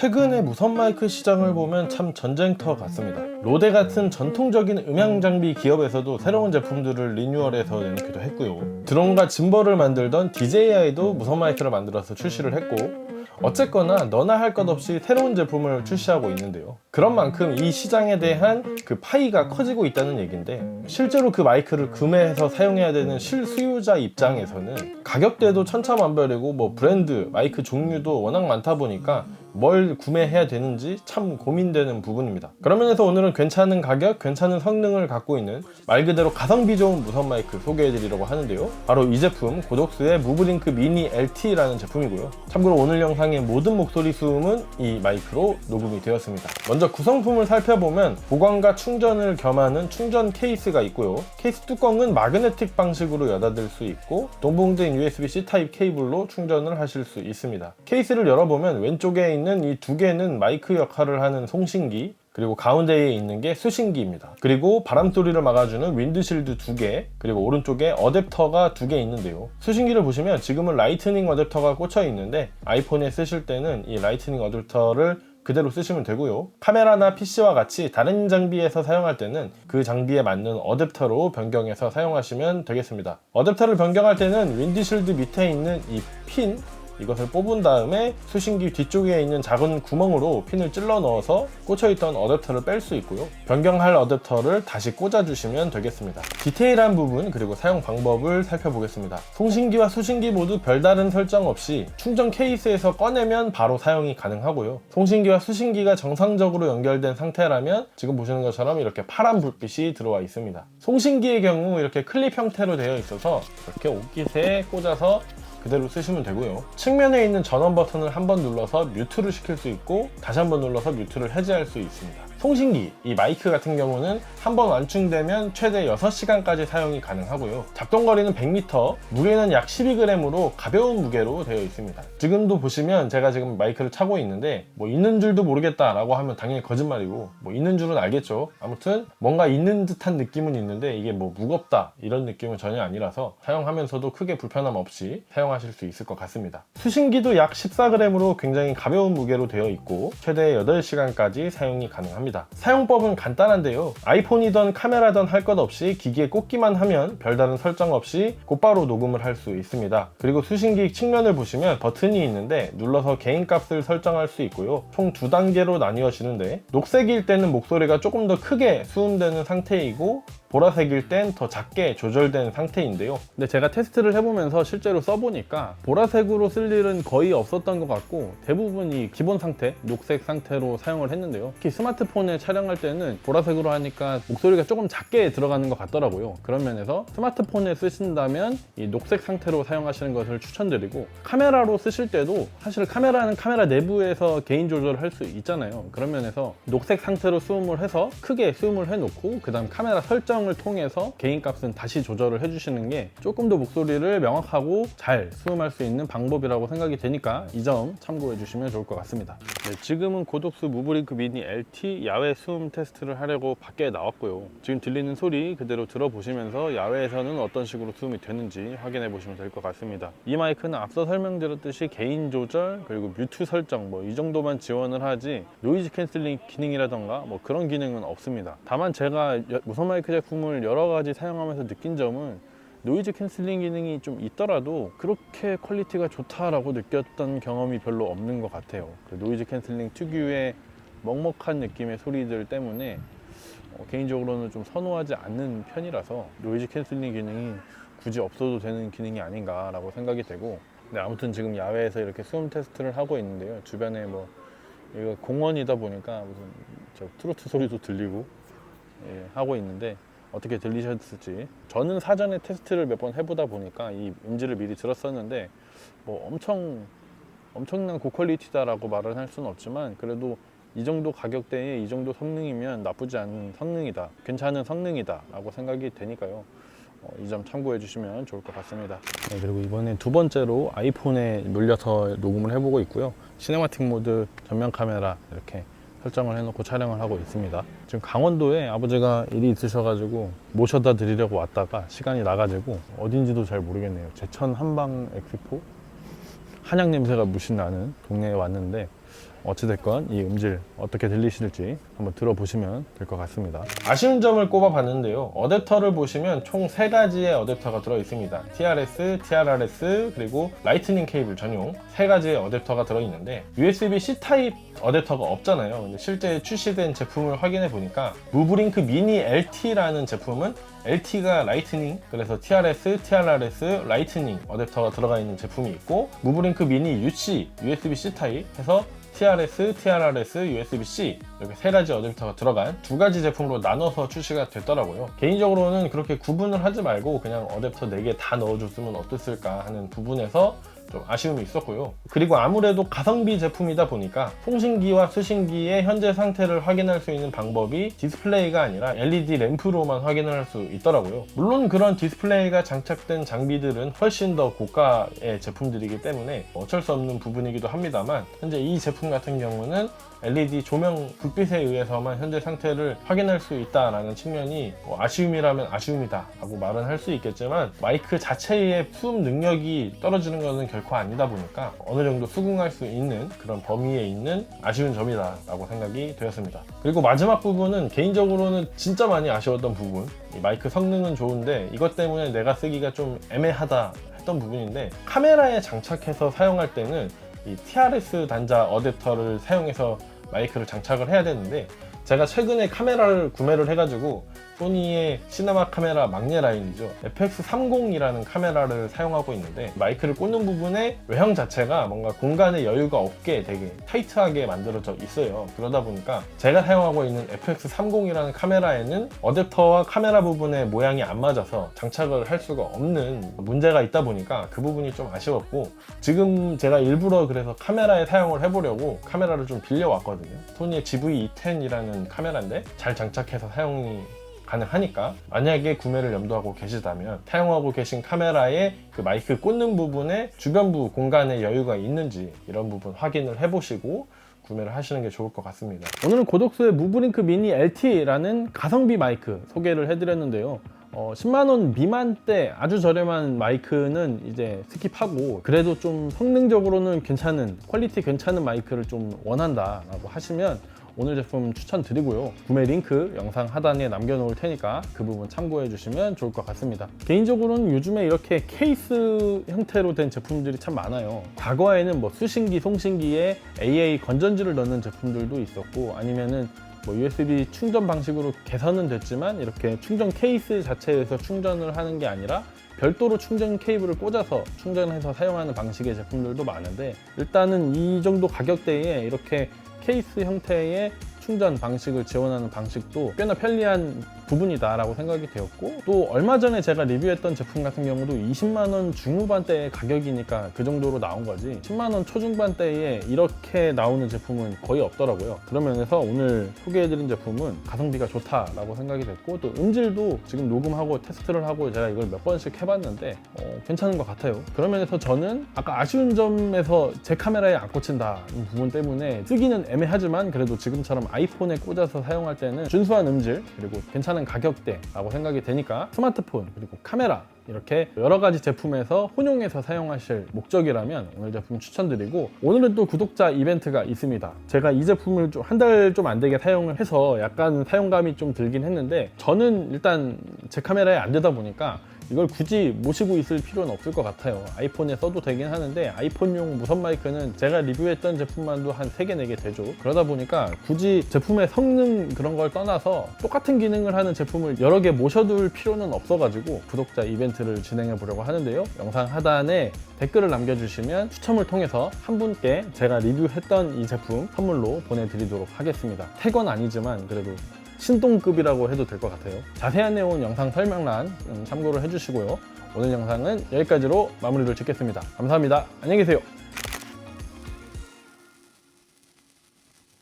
최근의 무선 마이크 시장을 보면 참 전쟁터 같습니다. 로데 같은 전통적인 음향 장비 기업에서도 새로운 제품들을 리뉴얼해서 내놓기도 했고요. 드론과 짐벌을 만들던 DJI도 무선 마이크를 만들어서 출시를 했고, 어쨌거나 너나 할 것 없이 새로운 제품을 출시하고 있는데요. 그런 만큼 이 시장에 대한 그 파이가 커지고 있다는 얘기인데, 실제로 그 마이크를 구매해서 사용해야 되는 실수요자 입장에서는 가격대도 천차만별이고 뭐 브랜드, 마이크 종류도 워낙 많다 보니까 뭘 구매해야 되는지 참 고민되는 부분입니다. 그런 면에서 오늘은 괜찮은 가격, 괜찮은 성능을 갖고 있는 말 그대로 가성비 좋은 무선 마이크 소개해드리려고 하는데요. 바로 이 제품, 고독스의 무브링크 미니 LT라는 제품이고요. 참고로 오늘 영상의 모든 목소리 수음은 이 마이크로 녹음이 되었습니다. 먼저 구성품을 살펴보면 보관과 충전을 겸하는 충전 케이스가 있고요. 케이스 뚜껑은 마그네틱 방식으로 여닫을 수 있고 동봉된 USB-C 타입 케이블로 충전을 하실 수 있습니다. 케이스를 열어보면 왼쪽에 있는 이 두 개는 마이크 역할을 하는 송신기, 그리고 가운데에 있는 게 수신기입니다. 그리고 바람소리를 막아주는 윈드실드 2개, 그리고 오른쪽에 어댑터가 2개 있는데요. 수신기를 보시면 지금은 라이트닝 어댑터가 꽂혀 있는데 아이폰에 쓰실 때는 이 라이트닝 어댑터를 그대로 쓰시면 되고요. 카메라나 PC와 같이 다른 장비에서 사용할 때는 그 장비에 맞는 어댑터로 변경해서 사용하시면 되겠습니다. 어댑터를 변경할 때는 윈드실드 밑에 있는 이 핀, 이것을 뽑은 다음에 수신기 뒤쪽에 있는 작은 구멍으로 핀을 찔러 넣어서 꽂혀있던 어댑터를 뺄 수 있고요. 변경할 어댑터를 다시 꽂아주시면 되겠습니다. 디테일한 부분 그리고 사용 방법을 살펴보겠습니다. 송신기와 수신기 모두 별다른 설정 없이 충전 케이스에서 꺼내면 바로 사용이 가능하고요. 송신기와 수신기가 정상적으로 연결된 상태라면 지금 보시는 것처럼 이렇게 파란 불빛이 들어와 있습니다. 송신기의 경우 이렇게 클립 형태로 되어 있어서 이렇게 옷깃에 꽂아서 그대로 쓰시면 되고요. 측면에 있는 전원 버튼을 한번 눌러서 뮤트를 시킬 수 있고 다시 한번 눌러서 뮤트를 해제할 수 있습니다. 송신기, 이 마이크 같은 경우는 한번 완충되면 최대 6시간까지 사용이 가능하고요. 작동거리는 100m, 무게는 약 12g으로 가벼운 무게로 되어 있습니다. 지금도 보시면 제가 지금 마이크를 차고 있는데 뭐 있는 줄도 모르겠다 라고 하면 당연히 거짓말이고, 뭐 있는 줄은 알겠죠. 아무튼 뭔가 있는 듯한 느낌은 있는데 이게 뭐 무겁다 이런 느낌은 전혀 아니라서 사용하면서도 크게 불편함 없이 사용하실 수 있을 것 같습니다. 수신기도 약 14g으로 굉장히 가벼운 무게로 되어 있고 최대 8시간까지 사용이 가능합니다. 사용법은 간단한데요. 아이폰이든 카메라든 할 것 없이 기기에 꽂기만 하면 별다른 설정 없이 곧바로 녹음을 할 수 있습니다. 그리고 수신기 측면을 보시면 버튼이 있는데 눌러서 개인값을 설정할 수 있고요. 총 2단계로 나뉘어지는데 녹색일 때는 목소리가 조금 더 크게 수음되는 상태이고 보라색일 땐 더 작게 조절된 상태인데요. 근데 제가 테스트를 해보면서 실제로 써보니까 보라색으로 쓸 일은 거의 없었던 것 같고 대부분이 기본 상태, 녹색 상태로 사용을 했는데요. 특히 스마트폰에 촬영할 때는 보라색으로 하니까 목소리가 조금 작게 들어가는 것 같더라고요. 그런 면에서 스마트폰에 쓰신다면 이 녹색 상태로 사용하시는 것을 추천드리고, 카메라로 쓰실 때도 사실 카메라는 카메라 내부에서 개인 조절을 할 수 있잖아요. 그런 면에서 녹색 상태로 수음을 해서 크게 수음을 해놓고 그 다음 카메라 설정 을 통해서 개인값은 다시 조절을 해주시는 게 조금 더 목소리를 명확하고 잘 수음할 수 있는 방법이라고 생각이 되니까 이 점 참고해 주시면 좋을 것 같습니다. 네, 지금은 고독스 무브링크 미니 LT 야외 수음 테스트를 하려고 밖에 나왔고요. 지금 들리는 소리 그대로 들어보시면서 야외에서는 어떤 식으로 수음이 되는지 확인해 보시면 될 것 같습니다. 이 마이크는 앞서 설명드렸듯이 개인 조절 그리고 뮤트 설정 뭐 이 정도만 지원을 하지 노이즈 캔슬링 기능이라던가 뭐 그런 기능은 없습니다. 다만 제가 무선 마이크 제품을 여러 가지 사용하면서 느낀 점은 노이즈 캔슬링 기능이 좀 있더라도 그렇게 퀄리티가 좋다라고 느꼈던 경험이 별로 없는 것 같아요. 그 노이즈 캔슬링 특유의 먹먹한 느낌의 소리들 때문에 개인적으로는 좀 선호하지 않는 편이라서 노이즈 캔슬링 기능이 굳이 없어도 되는 기능이 아닌가라고 생각이 되고, 근데 아무튼 지금 야외에서 이렇게 수음 테스트를 하고 있는데요. 주변에 뭐 이거 공원이다 보니까 무슨 저 트로트 소리도 들리고 하고 있는데 어떻게 들리셨을지, 저는 사전에 테스트를 몇 번 해보다 보니까 이 음질을 미리 들었었는데 뭐 엄청난 고퀄리티다라고 말은 할 수는 없지만 그래도 이 정도 가격대에 이 정도 성능이면 나쁘지 않은 성능이다, 괜찮은 성능이다 라고 생각이 되니까요. 이 점 참고해 주시면 좋을 것 같습니다. 네, 그리고 이번에 두 번째로 아이폰에 물려서 녹음을 해보고 있고요. 시네마틱 모드, 전면 카메라 이렇게 설정을 해놓고 촬영을 하고 있습니다. 지금 강원도에 아버지가 일이 있으셔가지고 모셔다 드리려고 왔다가 시간이 나가지고 어딘지도 잘 모르겠네요. 제천 한방 엑스포? 한약 냄새가 무신 나는 동네에 왔는데 어찌됐건 이 음질 어떻게 들리실지 한번 들어보시면 될 것 같습니다. 아쉬운 점을 꼽아봤는데요. 어댑터를 보시면 총 3가지의 어댑터가 들어있습니다. TRS, TRRS, 그리고 라이트닝 케이블 전용 3가지의 어댑터가 들어있는데 USB-C 타입 어댑터가 없잖아요. 근데 실제 출시된 제품을 확인해 보니까 무브링크 미니 LT라는 제품은 LT가 라이트닝, 그래서 TRS, TRRS, 라이트닝 어댑터가 들어가 있는 제품이 있고, 무브링크 미니 UC, USB-C 타입 해서 TRS, TRRS, USB-C 이렇게 3가지 어댑터가 들어간 2가지 제품으로 나눠서 출시가 됐더라고요. 개인적으로는 그렇게 구분을 하지 말고 그냥 어댑터 4개 다 넣어줬으면 어땠을까 하는 부분에서 좀 아쉬움이 있었고요. 그리고 아무래도 가성비 제품이다 보니까 송신기와 수신기의 현재 상태를 확인할 수 있는 방법이 디스플레이가 아니라 LED 램프로만 확인을 할 수 있더라고요. 물론 그런 디스플레이가 장착된 장비들은 훨씬 더 고가의 제품들이기 때문에 어쩔 수 없는 부분이기도 합니다만, 현재 이 제품 같은 경우는 LED 조명 불빛에 의해서만 현재 상태를 확인할 수 있다라는 측면이 아쉬움이라면 아쉬움이다 라고 말은 할 수 있겠지만, 마이크 자체의 수음 능력이 떨어지는 것은 결코 아니다 보니까 어느 정도 수긍할 수 있는 그런 범위에 있는 아쉬운 점이다 라고 생각이 되었습니다. 그리고 마지막 부분은 개인적으로는 진짜 많이 아쉬웠던 부분, 이 마이크 성능은 좋은데 이것 때문에 내가 쓰기가 좀 애매하다 했던 부분인데, 카메라에 장착해서 사용할 때는 이 TRS 단자 어댑터를 사용해서 마이크를 장착을 해야 되는데, 제가 최근에 카메라를 구매를 해가지고 소니의 시네마 카메라 막내 라인이죠, FX30이라는 카메라를 사용하고 있는데, 마이크를 꽂는 부분에 외형 자체가 뭔가 공간에 여유가 없게 되게 타이트하게 만들어져 있어요. 그러다 보니까 제가 사용하고 있는 FX30이라는 카메라에는 어댑터와 카메라 부분의 모양이 안 맞아서 장착을 할 수가 없는 문제가 있다 보니까 그 부분이 좀 아쉬웠고, 지금 제가 일부러 그래서 카메라에 사용을 해보려고 카메라를 좀 빌려왔거든요. 소니의 GV-E10이라는 카메라인데 잘 장착해서 사용이 가능하니까, 만약에 구매를 염두하고 계시다면 사용하고 계신 카메라의 그 마이크 꽂는 부분에 주변부 공간에 여유가 있는지 이런 부분 확인을 해보시고 구매를 하시는 게 좋을 것 같습니다. 오늘은 고독수의 무브링크 미니 LT라는 가성비 마이크 소개를 해드렸는데요. 10만원 미만대 아주 저렴한 마이크는 이제 스킵하고, 그래도 좀 성능적으로는 괜찮은, 퀄리티 괜찮은 마이크를 좀 원한다 라고 하시면 오늘 제품 추천드리고요. 구매 링크 영상 하단에 남겨놓을 테니까 그 부분 참고해 주시면 좋을 것 같습니다. 개인적으로는 요즘에 이렇게 케이스 형태로 된 제품들이 참 많아요. 과거에는 뭐 수신기, 송신기에 AA 건전지를 넣는 제품들도 있었고, 아니면은 뭐 USB 충전 방식으로 개선은 됐지만 이렇게 충전 케이스 자체에서 충전을 하는 게 아니라 별도로 충전 케이블을 꽂아서 충전해서 사용하는 방식의 제품들도 많은데, 일단은 이 정도 가격대에 이렇게 케이스 형태의 충전 방식을 지원하는 방식도 꽤나 편리한 부분이다 라고 생각이 되었고, 또 얼마 전에 제가 리뷰했던 제품 같은 경우도 20만원 중후반대의 가격이니까 그 정도로 나온 거지, 10만원 초중반대에 이렇게 나오는 제품은 거의 없더라고요. 그런 면에서 오늘 소개해드린 제품은 가성비가 좋다라고 생각이 됐고, 또 음질도 지금 녹음하고 테스트를 하고 제가 이걸 몇 번씩 해봤는데 괜찮은 것 같아요. 그런 면에서 저는 아까 아쉬운 점에서 제 카메라에 안 꽂힌다는 부분 때문에 쓰기는 애매하지만, 그래도 지금처럼 아이폰에 꽂아서 사용할 때는 준수한 음질 그리고 괜찮은 가격대라고 생각이 되니까 스마트폰 그리고 카메라 이렇게 여러 가지 제품에서 혼용해서 사용하실 목적이라면 오늘 제품 추천드리고, 오늘은 또 구독자 이벤트가 있습니다. 제가 이 제품을 좀 한 달 좀 안 되게 사용을 해서 약간 사용감이 좀 들긴 했는데, 저는 일단 제 카메라에 안 되다 보니까 이걸 굳이 모시고 있을 필요는 없을 것 같아요. 아이폰에 써도 되긴 하는데, 아이폰용 무선 마이크는 제가 리뷰했던 제품만도 한 3개, 4개 되죠. 그러다 보니까 굳이 제품의 성능 그런 걸 떠나서 똑같은 기능을 하는 제품을 여러 개 모셔둘 필요는 없어가지고 구독자 이벤트를 진행해 보려고 하는데요. 영상 하단에 댓글을 남겨주시면 추첨을 통해서 한 분께 제가 리뷰했던 이 제품 선물로 보내드리도록 하겠습니다. 택은 아니지만 그래도 신동급이라고 해도 될 것 같아요. 자세한 내용은 영상 설명란 참고를 해주시고요. 오늘 영상은 여기까지로 마무리를 짓겠습니다. 감사합니다. 안녕히 계세요.